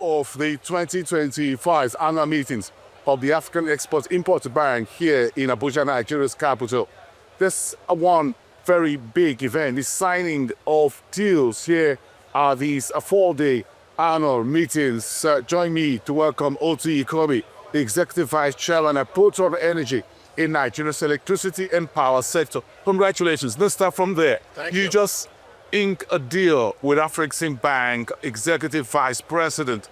of the 2025 annual meetings of the African Export-Import Bank here in Abuja, Nigeria's capital. This one very big event, the signing of deals here are these 4-day annual meetings. Join me to welcome Ikomi, the Executive Vice Chairman at Proton Energy in Nigeria's electricity and power sector. Congratulations. Let's start from there. Thank you. You just inked a deal with Afreximbank Executive Vice President,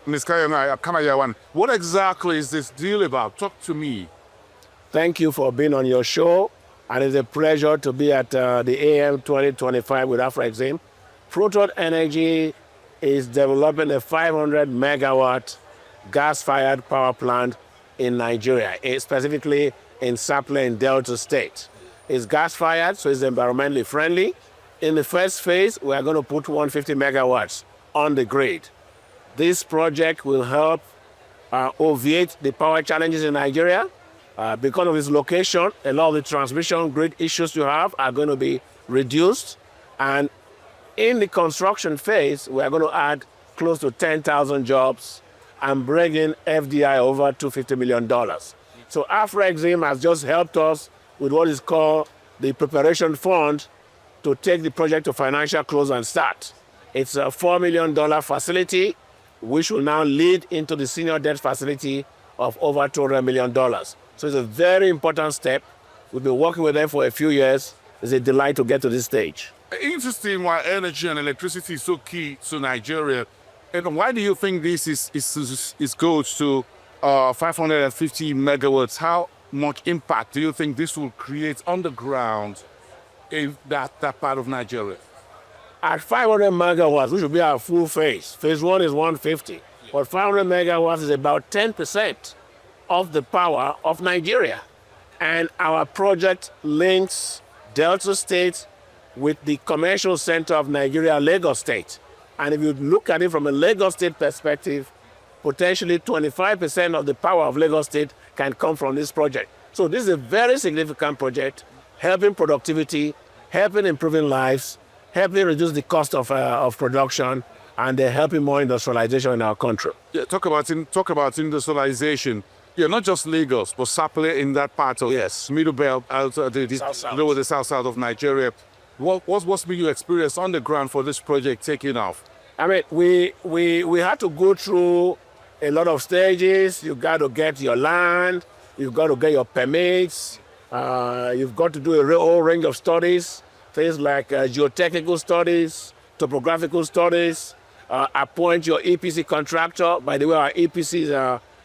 Ms. Kanayawan. What exactly is this deal about? Talk to me. Thank you for being on your show, and it's a pleasure to be at the AAM2025 with Afrexim. Proton Energy is developing a 500 megawatt gas-fired power plant in Nigeria, specifically in Sapele in Delta State. It's gas-fired, so it's environmentally friendly. In the first phase, we are going to put 150 megawatts on the grid. This project will help obviate the power challenges in Nigeria. Because of its location, a lot of the transmission grid issues you have are going to be reduced. And in the construction phase, we are going to add close to 10,000 jobs and bring in FDI over $250 million. So Afrexim has just helped us with what is called the preparation fund to take the project to financial close and start. It's a $4 million facility, which will now lead into the senior debt facility of over $200 million. So it's a very important step. We've been working with them for a few years. It's a delight to get to this stage. Interesting why energy and electricity is so key to Nigeria. And why do you think this is goes to 550 megawatts? How much impact do you think this will create on the ground in that part of Nigeria? At 500 megawatts, we should be at full phase. Phase one is 150. But 500 megawatts is about 10% of the power of Nigeria. And our project links Delta State with the commercial center of Nigeria, Lagos State. And if you look at it from a Lagos State perspective, potentially 25% of the power of Lagos State can come from this project. So this is a very significant project, helping productivity, helping improving lives, helping reduce the cost of production, and helping more industrialization in our country. Yeah, talk about industrialization. Yeah, not just Lagos, but Sapele in that part of Middle Belt, the south of Nigeria. What's been your experience on the ground for this project taking off? I mean, we had to go through a lot of stages. You've got to get your land, you've got to get your permits, you've got to do a whole range of studies, things like geotechnical studies, topographical studies, appoint your EPC contractor. By the way, our EPC is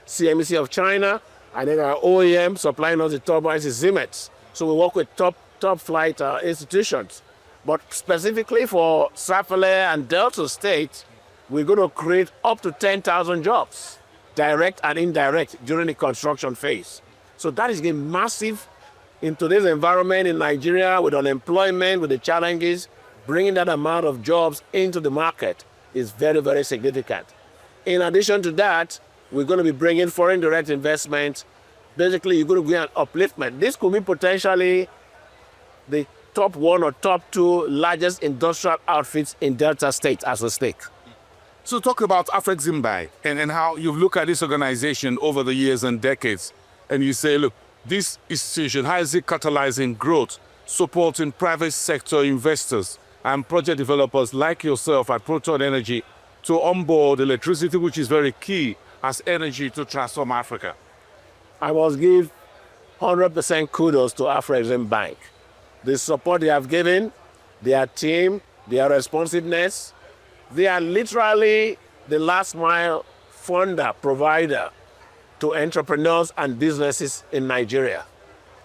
CMEC of China, and then our OEM supplying us the turbines is Siemens. So we work with top flight institutions. But specifically for Sapele and Delta State, we're going to create up to 10,000 jobs, direct and indirect, during the construction phase. So that is a massive, in today's environment in Nigeria, with unemployment, with the challenges, bringing that amount of jobs into the market is very, very significant. In addition to that, we're going to be bringing foreign direct investment. Basically, you're going to get an upliftment. This could be potentially the top one or top two largest industrial outfits in Delta State as a stake. So talk about Afreximbank and how you've looked at this organization over the years and decades, and you say, look, this institution, how is it catalyzing growth, supporting private sector investors and project developers like yourself at Proton Energy to onboard electricity, which is very key as energy to transform Africa? I must give 100% kudos to Afreximbank. The support they have given, their team, their responsiveness. They are literally the last mile funder, provider to entrepreneurs and businesses in Nigeria.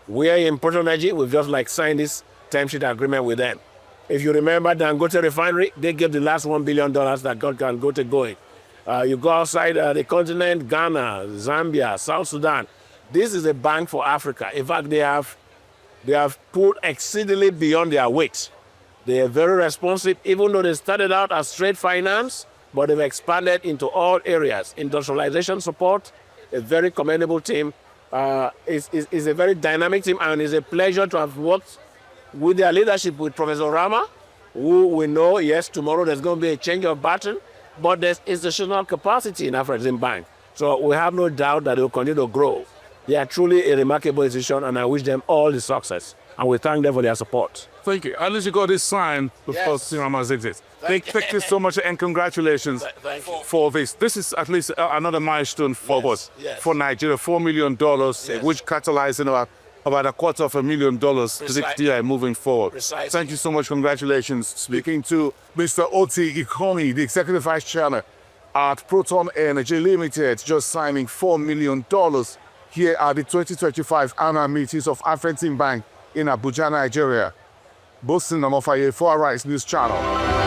We are in Proton Energy, we've just signed this term sheet agreement with them. If you remember Dangote Refinery, they gave the last $1 billion that got Dangote going. You go outside the continent, Ghana, Zambia, South Sudan. This is a bank for Africa. In fact, they have put exceedingly beyond their weight. They are very responsive, even though they started out as trade finance, but they've expanded into all areas. Industrialization support, a very commendable team. It's a very dynamic team, and it's a pleasure to have worked with their leadership with Professor Rama, who we know, yes, tomorrow there's going to be a change of baton, but there's institutional capacity in Afreximbank. So we have no doubt that they will continue to grow. They are truly a remarkable institution, and I wish them all the success. And we thank them for their support. Thank you. At least you got this sign before Yes. Sinama's exit. Thank you so much and congratulations Thank you. for this. This is at least another milestone forward yes. for Nigeria. $4 million, which catalyzing about $250,000 to this year moving forward. Precisely. Thank you so much. Congratulations. Speaking to Mr. Oti Ikomi, the Executive Vice Chairman at Proton Energy Limited, just signing $4 million here at the 2025 annual meetings of Afreximbank in Abuja, Nigeria. Boasting Namofaye for our Rights News Channel.